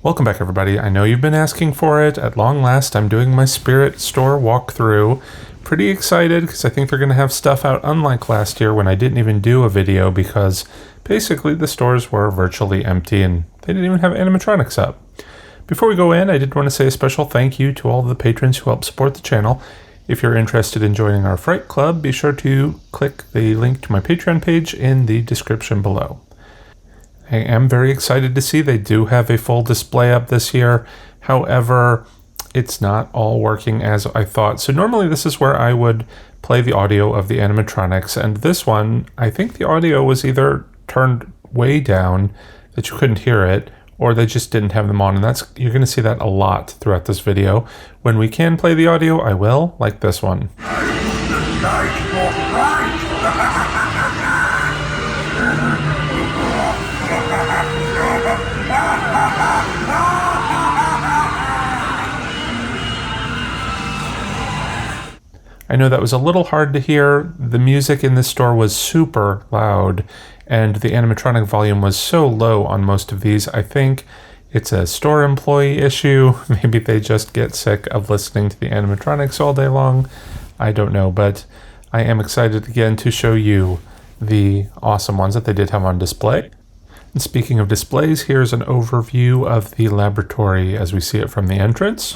Welcome back, everybody. I know you've been asking for it. At long last, I'm doing my Spirit store walkthrough. Pretty excited because I think they're going to have stuff out, unlike last year when I didn't even do a video because basically the stores were virtually empty and they didn't even have animatronics up. Before we go in, I did want to say a special thank you to all of the patrons who help support the channel. If you're interested in joining our Fright Club, be sure to click the link to my Patreon page in the description below. I am very excited to see they do have a full display up this year. However, it's not all working as I thought. So normally this is where I would play the audio of the animatronics, and this one, I think the audio was either turned way down that you couldn't hear it, or they just didn't have them on, and you're going to see that a lot throughout this video. When we can play the audio, I will, like this one. I know that was a little hard to hear. The music in this store was super loud, and the animatronic volume was so low on most of these. I think it's a store employee issue. Maybe they just get sick of listening to the animatronics all day long. I don't know, but I am excited again to show you the awesome ones that they did have on display. And speaking of displays, here's an overview of the laboratory as we see it from the entrance.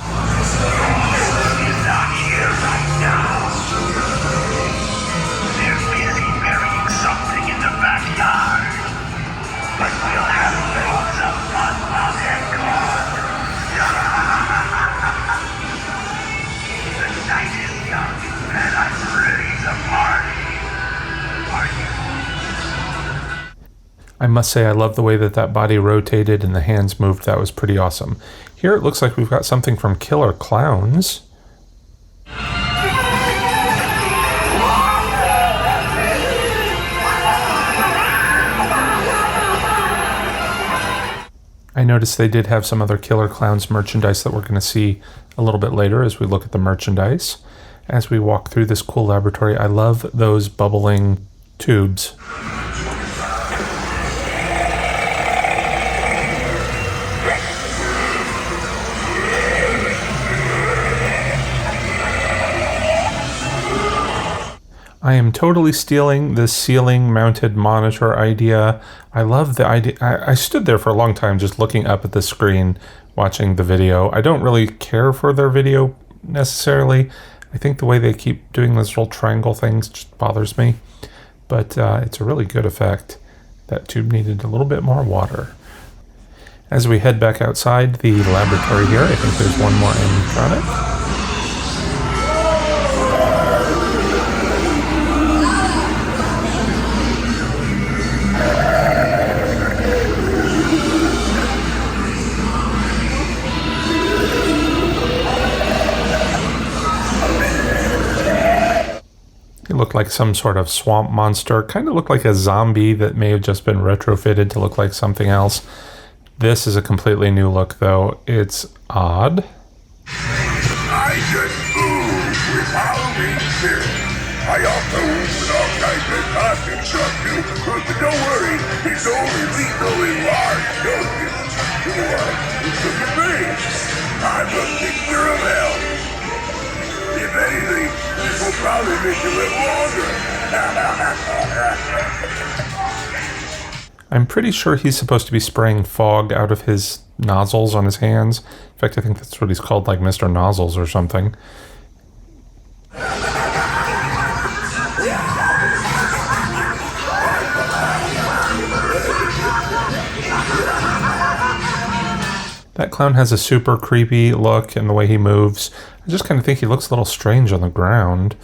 I must say I love the way that body rotated and the hands moved. That was pretty awesome. Here it looks like we've got something from Killer Clowns. I noticed they did have some other Killer Clowns merchandise that we're going to see a little bit later as we look at the merchandise. As we walk through this cool laboratory, I love those bubbling tubes. I am totally stealing this ceiling mounted monitor idea. I love the idea. I stood there for a long time just looking up at the screen watching the video. I don't really care for their video necessarily. I think the way they keep doing those little triangle things just bothers me. But it's a really good effect. That tube needed a little bit more water. As we head back outside the laboratory here, I think there's one more animatronic. Looked like some sort of swamp monster. Kind of looked like a zombie that may have just been retrofitted to look like something else. This is a completely new look, though. It's odd. I just ooze with Halloween spirit. I also ooze with all kinds of costume stuff, too. But don't worry, it's only lethal in large doses. Look at me. I'm a picture of hell. If anything, this will probably make you live longer. I'm pretty sure he's supposed to be spraying fog out of his nozzles on his hands. In fact, I think that's what he's called, like Mr. Nozzles or something. That clown has a super creepy look in the way he moves. I just kind of think he looks a little strange on the ground.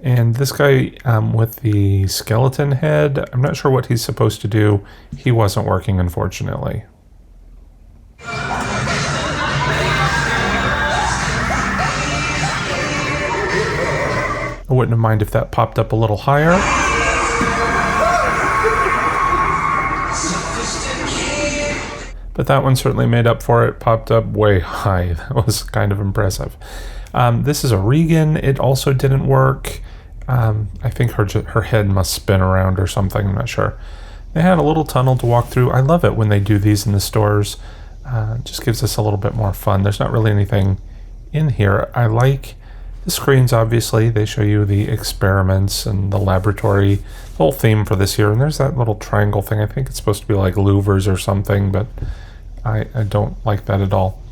And this guy with the skeleton head, I'm not sure what he's supposed to do. He wasn't working, unfortunately. I wouldn't have minded if that popped up a little higher. But that one certainly made up for it, popped up way high. That was kind of impressive. This is a Regan. It also didn't work. I think her head must spin around or something. I'm not sure. They had a little tunnel to walk through. I love it when they do these in the stores. Just gives us a little bit more fun. There's not really anything in here. I like the screens, obviously. They show you the experiments and the laboratory, the whole theme for this year. And there's that little triangle thing. I think it's supposed to be like louvers or something, but I don't like that at all.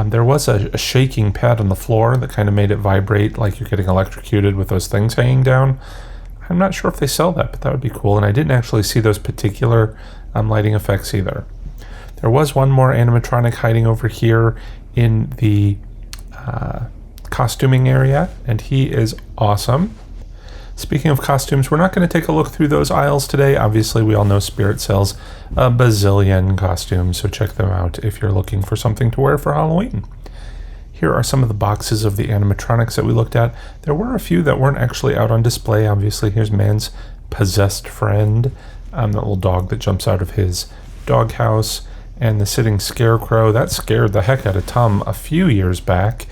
There was a shaking pad on the floor that kind of made it vibrate like you're getting electrocuted with those things hanging down. I'm not sure if they sell that, but that would be cool. And I didn't actually see those particular lighting effects either. There was one more animatronic hiding over here in the costuming area, and he is awesome. Speaking of costumes, we're not going to take a look through those aisles today. Obviously, we all know Spirit sells a bazillion costumes, so check them out if you're looking for something to wear for Halloween. Here are some of the boxes of the animatronics that we looked at. There were a few that weren't actually out on display. Obviously, here's Man's possessed friend, that little dog that jumps out of his doghouse, and the sitting scarecrow. That scared the heck out of Tom a few years back.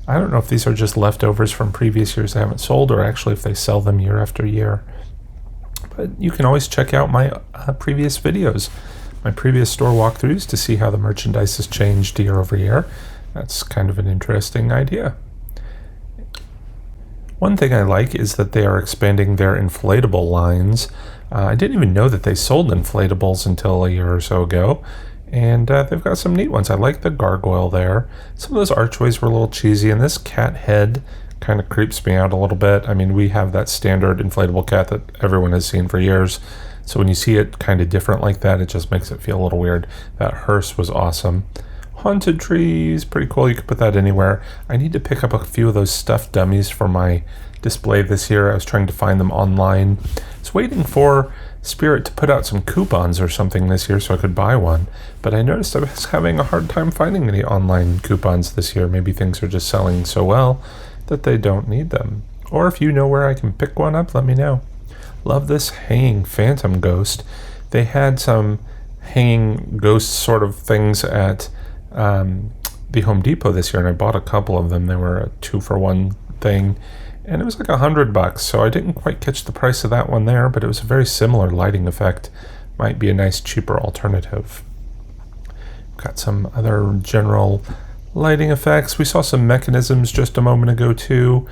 I don't know if these are just leftovers from previous years they haven't sold, or actually if they sell them year after year. But you can always check out my previous videos, my previous store walkthroughs, to see how the merchandise has changed year over year. That's kind of an interesting idea. One thing I like is that they are expanding their inflatable lines. I didn't even know that they sold inflatables until a year or so ago. And they've got some neat ones. I like the gargoyle there. Some of those archways were a little cheesy, and this cat head kind of creeps me out a little bit. I mean, we have that standard inflatable cat that everyone has seen for years. So when you see it kind of different like that, it just makes it feel a little weird. That hearse was awesome. Haunted trees, pretty cool. You could put that anywhere. I need to pick up a few of those stuffed dummies for my display this year. I was trying to find them online. I was waiting for Spirit to put out some coupons or something this year so I could buy one, but I noticed I was having a hard time finding any online coupons this year. Maybe things are just selling so well that they don't need them. Or if you know where I can pick one up, let me know. Love this hanging phantom ghost. They had some hanging ghost sort of things at the Home Depot this year, and I bought a couple of them. They were a 2-for-1 thing, and it was like $100, so I didn't quite catch the price of that one there, but it was a very similar lighting effect. Might be a nice cheaper alternative. Got some other general lighting effects. We saw some mechanisms just a moment ago too.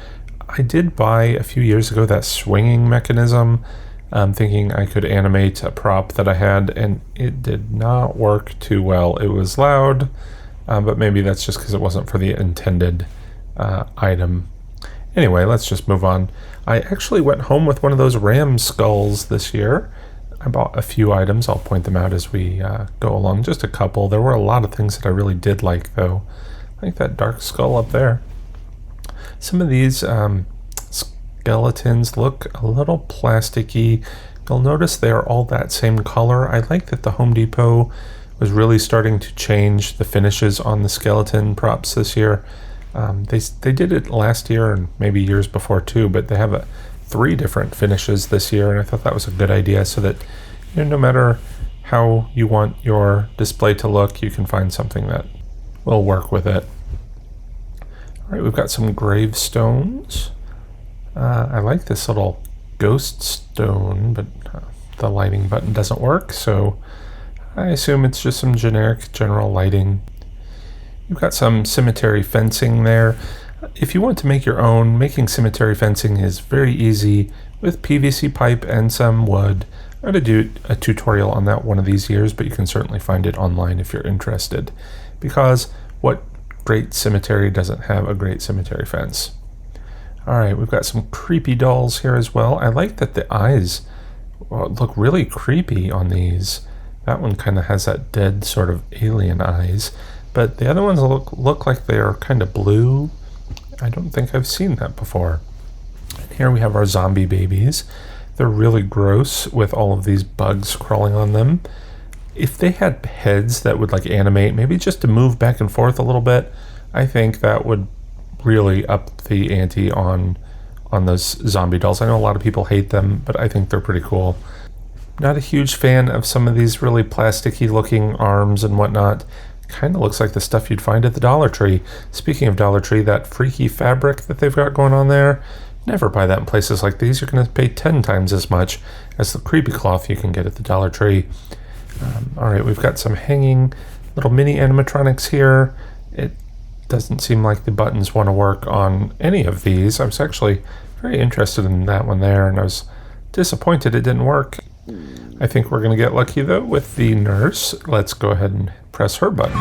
I did buy a few years ago that swinging mechanism, thinking I could animate a prop that I had, and it did not work too well. It was loud, but maybe that's just because it wasn't for the intended item. Anyway, let's just move on. I actually went home with one of those ram skulls this year. I bought a few items. I'll point them out as we go along. Just a couple. There were a lot of things that I really did like, though. I like that dark skull up there. Some of these skeletons look a little plasticky. You'll notice they're all that same color. I like that the Home Depot was really starting to change the finishes on the skeleton props this year. They did it last year and maybe years before too, but they have 3 different finishes this year, and I thought that was a good idea so that, you know, no matter how you want your display to look, you can find something that will work with it. All right, we've got some gravestones. I like this little ghost stone, but the lighting button doesn't work, so I assume it's just some generic general lighting. You've got some cemetery fencing there. If you want to make your own, making cemetery fencing is very easy with PVC pipe and some wood. I'm going to do a tutorial on that one of these years, but you can certainly find it online if you're interested, because what great cemetery doesn't have a great cemetery fence? All right, we've got some creepy dolls here as well. I like that the eyes look really creepy on these. That one kind of has that dead sort of alien eyes, but the other ones look like they are kind of blue. I don't think I've seen that before. And here we have our zombie babies. They're really gross with all of these bugs crawling on them. If they had heads that would like animate, maybe just to move back and forth a little bit, I think that would really up the ante on those zombie dolls. I know a lot of people hate them, but I think they're pretty cool. Not a huge fan of some of these really plasticky looking arms and whatnot. Kind of looks like the stuff you'd find at the Dollar Tree. Speaking of Dollar Tree, that freaky fabric that they've got going on there, never buy that in places like these. You're going to pay 10 times as much as the creepy cloth you can get at the Dollar Tree. All right, we've got some hanging little mini animatronics here. It doesn't seem like the buttons want to work on any of these. I was actually very interested in that one there, and I was disappointed it didn't work. I think we're going to get lucky, though, with the nurse. Let's go ahead and press her button.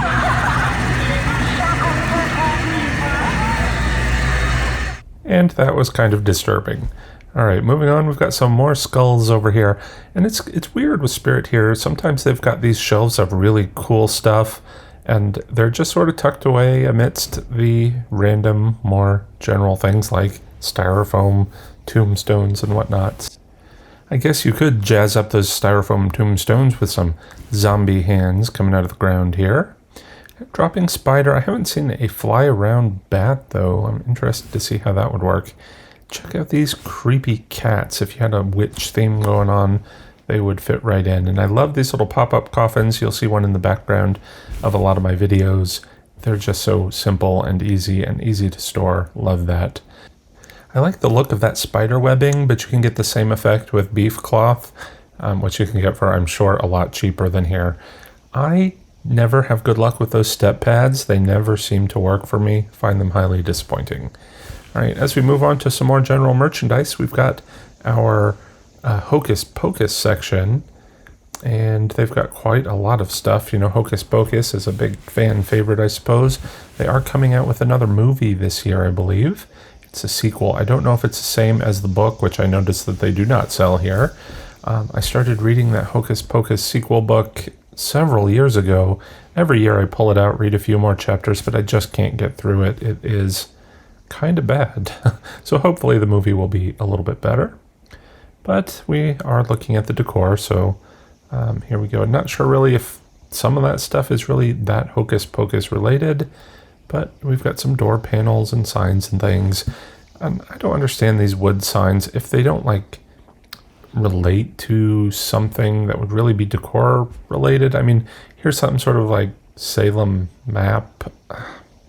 And that was kind of disturbing. All right, moving on, we've got some more skulls over here. And it's weird with Spirit here. Sometimes they've got these shelves of really cool stuff, and they're just sort of tucked away amidst the random, more general things like styrofoam, tombstones, and whatnot. I guess you could jazz up those styrofoam tombstones with some zombie hands coming out of the ground here. Dropping spider. I haven't seen a fly around bat, though. I'm interested to see how that would work. Check out these creepy cats. If you had a witch theme going on, they would fit right in. And I love these little pop-up coffins. You'll see one in the background of a lot of my videos. They're just so simple and easy to store. Love that. I like the look of that spider webbing, but you can get the same effect with beef cloth, which you can get for, I'm sure, a lot cheaper than here. I never have good luck with those step pads. They never seem to work for me. Find them highly disappointing. All right, as we move on to some more general merchandise, we've got our Hocus Pocus section, and they've got quite a lot of stuff. You know, Hocus Pocus is a big fan favorite, I suppose. They are coming out with another movie this year, I believe. It's a sequel. I don't know if it's the same as the book, which I noticed that they do not sell here. I started reading that Hocus Pocus sequel book several years ago. Every year I pull it out, read a few more chapters, but I just can't get through it. It is kind of bad. So hopefully the movie will be a little bit better. But we are looking at the decor, so here we go. I'm not sure really if some of that stuff is really that Hocus Pocus related, but we've got some door panels and signs and things. I don't understand these wood signs if they don't like relate to something that would really be decor related. I mean, here's something sort of like Salem map.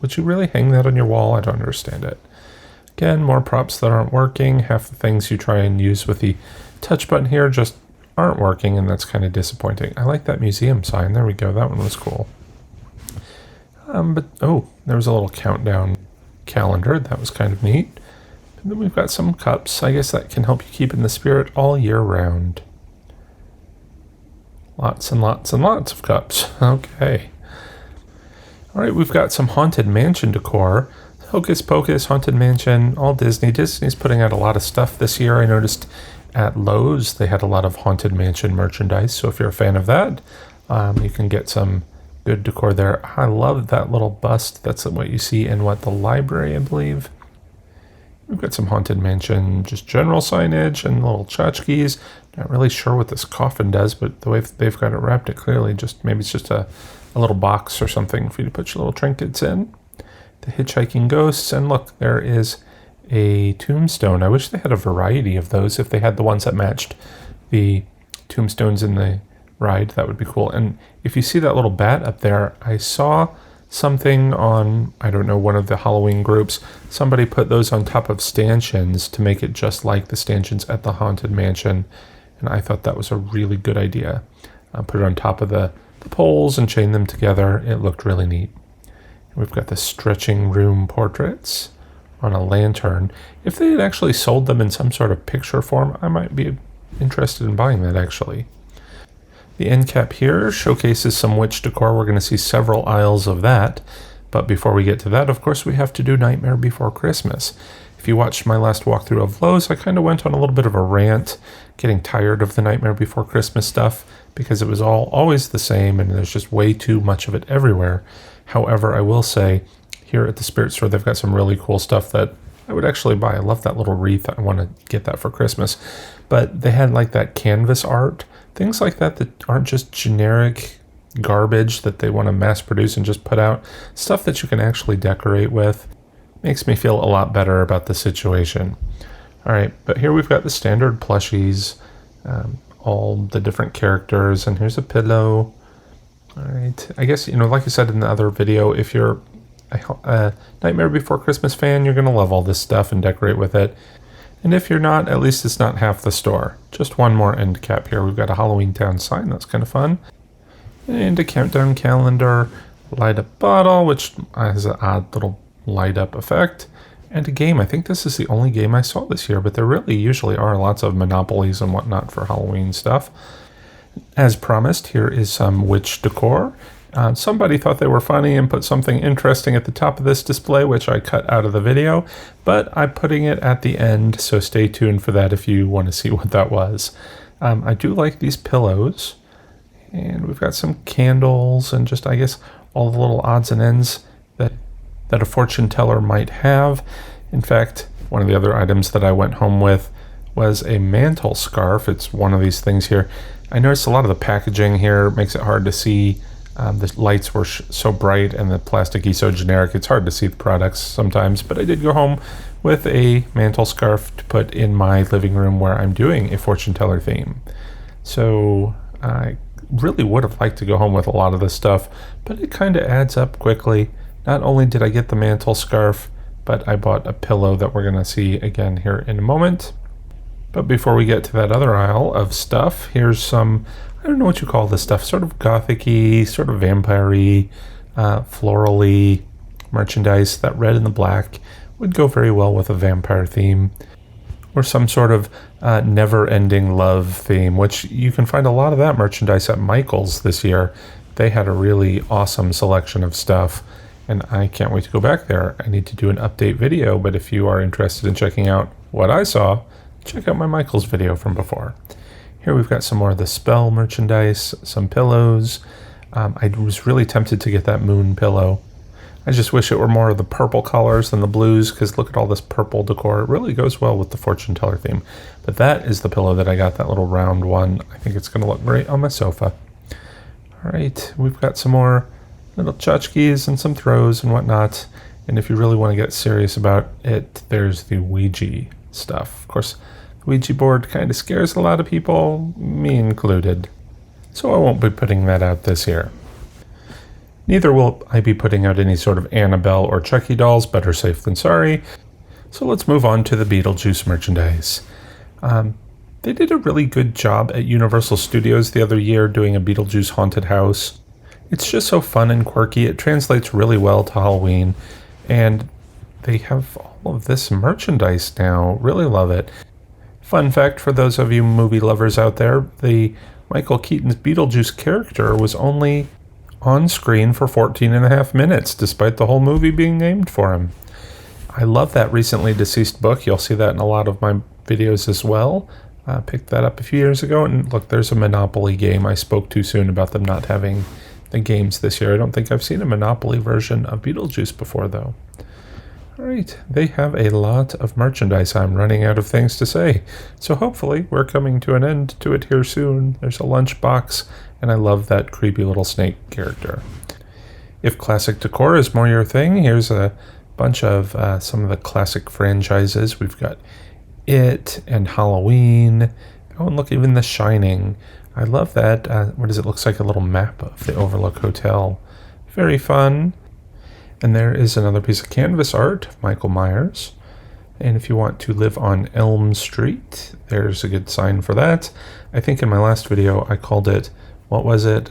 Would you really hang that on your wall? I don't understand it. Again, more props that aren't working. Half the things you try and use with the touch button here just aren't working, and that's kind of disappointing. I like that museum sign. There we go. That one was cool. There was a little countdown calendar. That was kind of neat. And then we've got some cups. I guess that can help you keep in the spirit all year round. Lots and lots and lots of cups. Okay. All right, we've got some Haunted Mansion decor. Hocus Pocus, Haunted Mansion, all Disney. Disney's putting out a lot of stuff this year. I noticed at Lowe's they had a lot of Haunted Mansion merchandise. So if you're a fan of that, you can get some good decor there. I love that little bust. That's what you see in the library, I believe. We've got some Haunted Mansion, just general signage and little tchotchkes. Not really sure what this coffin does, but the way they've got it wrapped, it clearly maybe it's just a little box or something for you to put your little trinkets in. The hitchhiking ghosts, and look, there is a tombstone. I wish they had a variety of those. If they had the ones that matched the tombstones in the ride, that would be cool. And if you see that little bat up there, I saw something on, I don't know, one of the Halloween groups. Somebody put those on top of stanchions to make it just like the stanchions at the Haunted Mansion, and I thought that was a really good idea. Put it on top of the poles and chain them together. It looked really neat. We've got the stretching room portraits on a lantern. If they had actually sold them in some sort of picture form, I might be interested in buying that actually. The end cap here showcases some witch decor. We're going to see several aisles of that. But before we get to that, of course, we have to do Nightmare Before Christmas. If you watched my last walkthrough of Lowe's, I kind of went on a little bit of a rant, getting tired of the Nightmare Before Christmas stuff because it was always the same and there's just way too much of it everywhere. However, I will say, here at the Spirit Store, they've got some really cool stuff that I would actually buy. I love that little wreath. I want to get that for Christmas. But they had like that canvas art, things like that aren't just generic garbage that they want to mass produce and just put out. Stuff that you can actually decorate with. Makes me feel a lot better about the situation. All right, but here we've got the standard plushies, all the different characters, and here's a pillow. All right, I guess, like I said in the other video, if you're a Nightmare Before Christmas fan, you're going to love all this stuff and decorate with it. And if you're not, at least it's not half the store. Just one more end cap here. We've got a Halloween Town sign. That's kind of fun. And a countdown calendar, light up bottle, which has an odd little light up effect, and a game. I think this is the only game I saw this year, but there really usually are lots of monopolies and whatnot for Halloween stuff. As promised, here is some witch decor. Somebody thought they were funny and put something interesting at the top of this display, which I cut out of the video, but I'm putting it at the end, so stay tuned for that if you want to see what that was. I do like these pillows, and we've got some candles and just, I guess, all the little odds and ends that a fortune teller might have. In fact, one of the other items that I went home with was a mantle scarf. It's one of these things here. I noticed a lot of the packaging here makes it hard to see. The lights were so bright and the plasticky so generic, it's hard to see the products sometimes, but I did go home with a mantle scarf to put in my living room where I'm doing a fortune teller theme. So I really would have liked to go home with a lot of this stuff, but it kind of adds up quickly. Not only did I get the mantle scarf, but I bought a pillow that we're going to see again here in a moment. But before we get to that other aisle of stuff, here's some, I don't know what you call this stuff, sort of gothic-y, sort of vampire-y, floral-y merchandise. That red and the black would go very well with a vampire theme, or some sort of never-ending love theme, which you can find a lot of that merchandise at Michael's this year. They had a really awesome selection of stuff, and I can't wait to go back there. I need to do an update video, but if you are interested in checking out what I saw, check out my Michael's video from before. Here we've got some more of the spell merchandise, some pillows. I was really tempted to get that moon pillow. I just wish it were more of the purple colors than the blues, because look at all this purple decor. It really goes well with the fortune teller theme. But that is the pillow that I got, that little round one. I think it's going to look great on my sofa. All right, we've got some more little tchotchkes and some throws and whatnot. And if you really want to get serious about it, there's the Ouija stuff. Of course, the Ouija board kind of scares a lot of people, me included. So I won't be putting that out this year. Neither will I be putting out any sort of Annabelle or Chucky dolls, better safe than sorry. So let's move on to the Beetlejuice merchandise. They did a really good job at Universal Studios the other year doing a Beetlejuice haunted house. It's just so fun and quirky. It translates really well to Halloween. And they have all of this merchandise now. Really love it. Fun fact for those of you movie lovers out there, the Michael Keaton's Beetlejuice character was only on screen for 14 and a half minutes, despite the whole movie being named for him. I love that recently deceased book. You'll see that in a lot of my videos as well. Picked that up a few years ago, and look, there's a Monopoly game. I spoke too soon about them not having the games this year. I don't think I've seen a Monopoly version of Beetlejuice before, though. All right, they have a lot of merchandise. I'm running out of things to say, so hopefully we're coming to an end to it here soon. There's a lunchbox, and I love that creepy little snake character. If classic decor is more your thing, here's a bunch of some of the classic franchises. We've got It and Halloween. Oh, and look, even The Shining. I love that. What is it? Looks like a little map of the Overlook Hotel. Very fun. And there is another piece of canvas art of Michael Myers. And if you want to live on Elm Street, there's a good sign for that. I think in my last video I called it, what was it?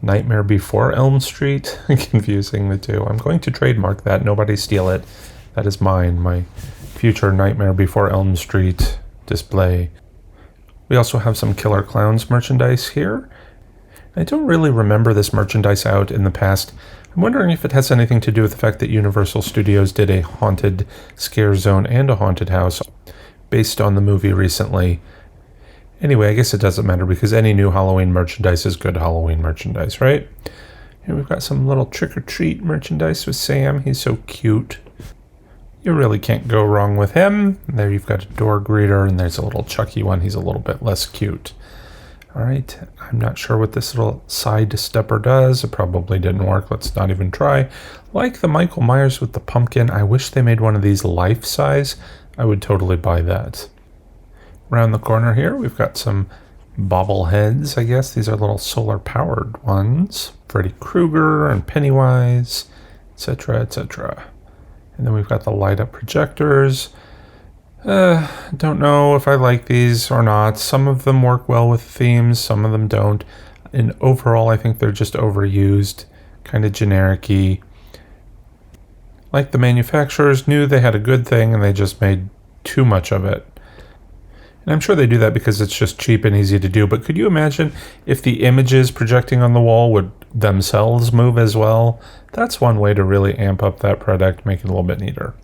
Nightmare Before Elm Street. Confusing the two. I'm going to trademark that. Nobody steal it. That is mine. My future Nightmare Before Elm Street display. We also have some Killer Clowns merchandise here. I don't really remember this merchandise out in the past. I'm wondering if it has anything to do with the fact that Universal Studios did a haunted scare zone and a haunted house based on the movie recently. Anyway, I guess it doesn't matter because any new Halloween merchandise is good Halloween merchandise, right? And we've got some little trick-or-treat merchandise with Sam. He's so cute. You really can't go wrong with him. And there you've got a door greeter, and there's a little Chucky one. He's a little bit less cute. All right, I'm not sure what this little side stepper does. It probably didn't work. Let's not even try. Like the Michael Myers with the pumpkin, I wish they made one of these life size. I would totally buy that. Around the corner here, we've got some Bobble Heads, I guess. These are little solar powered ones. Freddy Krueger and Pennywise, etc., etc. And then we've got the light up projectors. Don't know if I like these or not. Some of them work well with themes, some of them don't. And overall, I think they're just overused, kind of generic-y. Like the manufacturers knew they had a good thing and they just made too much of it. And I'm sure they do that because it's just cheap and easy to do, but could you imagine if the images projecting on the wall would themselves move as well? That's one way to really amp up that product, make it a little bit neater.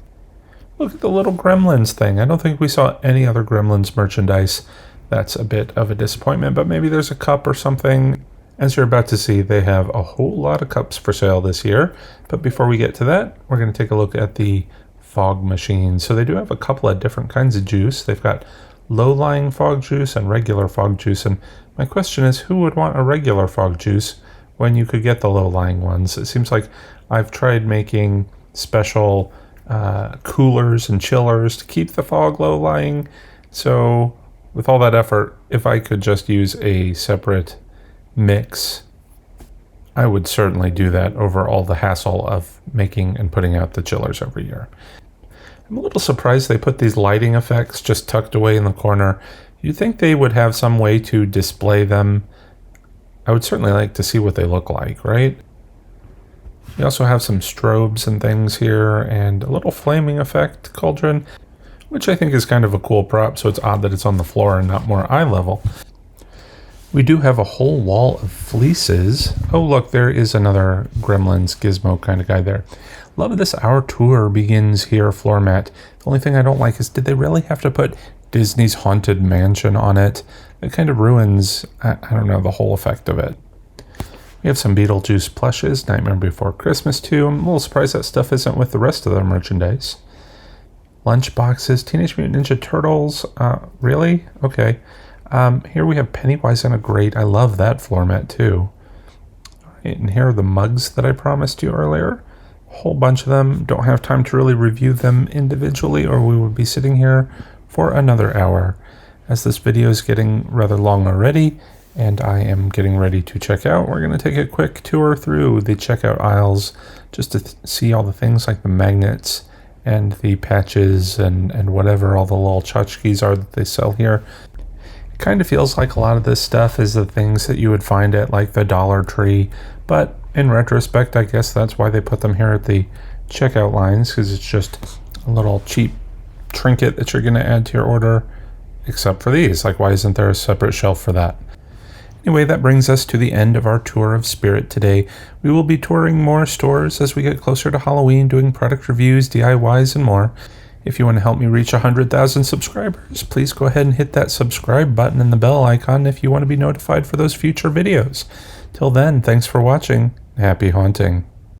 Look at the little Gremlins thing. I don't think we saw any other Gremlins merchandise. That's a bit of a disappointment, but maybe there's a cup or something. As you're about to see, they have a whole lot of cups for sale this year. But before we get to that, we're going to take a look at the fog machines. So they do have a couple of different kinds of juice. They've got low-lying fog juice and regular fog juice. And my question is, who would want a regular fog juice when you could get the low-lying ones? It seems like I've tried making special coolers and chillers to keep the fog low-lying. So with all that effort, if I could just use a separate mix, I would certainly do that over all the hassle of making and putting out the chillers every year. I'm a little surprised they put these lighting effects just tucked away in the corner. You'd think they would have some way to display them. I would certainly like to see what they look like, right? You also have some strobes and things here and a little flaming effect cauldron, which I think is kind of a cool prop, so it's odd that it's on the floor and not more eye level. We do have a whole wall of fleeces. Oh, look, there is another Gremlins gizmo kind of guy there. Love this Our Tour Begins Here floor mat. The only thing I don't like is, did they really have to put Disney's Haunted Mansion on it? It kind of ruins, I don't know, the whole effect of it. We have some Beetlejuice plushes, Nightmare Before Christmas too. I'm a little surprised that stuff isn't with the rest of their merchandise. Lunch boxes, Teenage Mutant Ninja Turtles, really? Okay. Here we have Pennywise in a grate. I love that floor mat too. All right, and here are the mugs that I promised you earlier. A whole bunch of them. Don't have time to really review them individually or we would be sitting here for another hour. As this video is getting rather long already and I am getting ready to check out, we're going to take a quick tour through the checkout aisles just to see all the things like the magnets and the patches and whatever all the little tchotchkes are that they sell here. It kind of feels like a lot of this stuff is the things that you would find at like the Dollar Tree, but in retrospect, I guess that's why they put them here at the checkout lines, because it's just a little cheap trinket that you're going to add to your order, except for these. Like, why isn't there a separate shelf for that? Anyway, that brings us to the end of our tour of Spirit today. We will be touring more stores as we get closer to Halloween, doing product reviews, DIYs, and more. If you want to help me reach 100,000 subscribers, please go ahead and hit that subscribe button and the bell icon if you want to be notified for those future videos. Till then, thanks for watching. Happy haunting.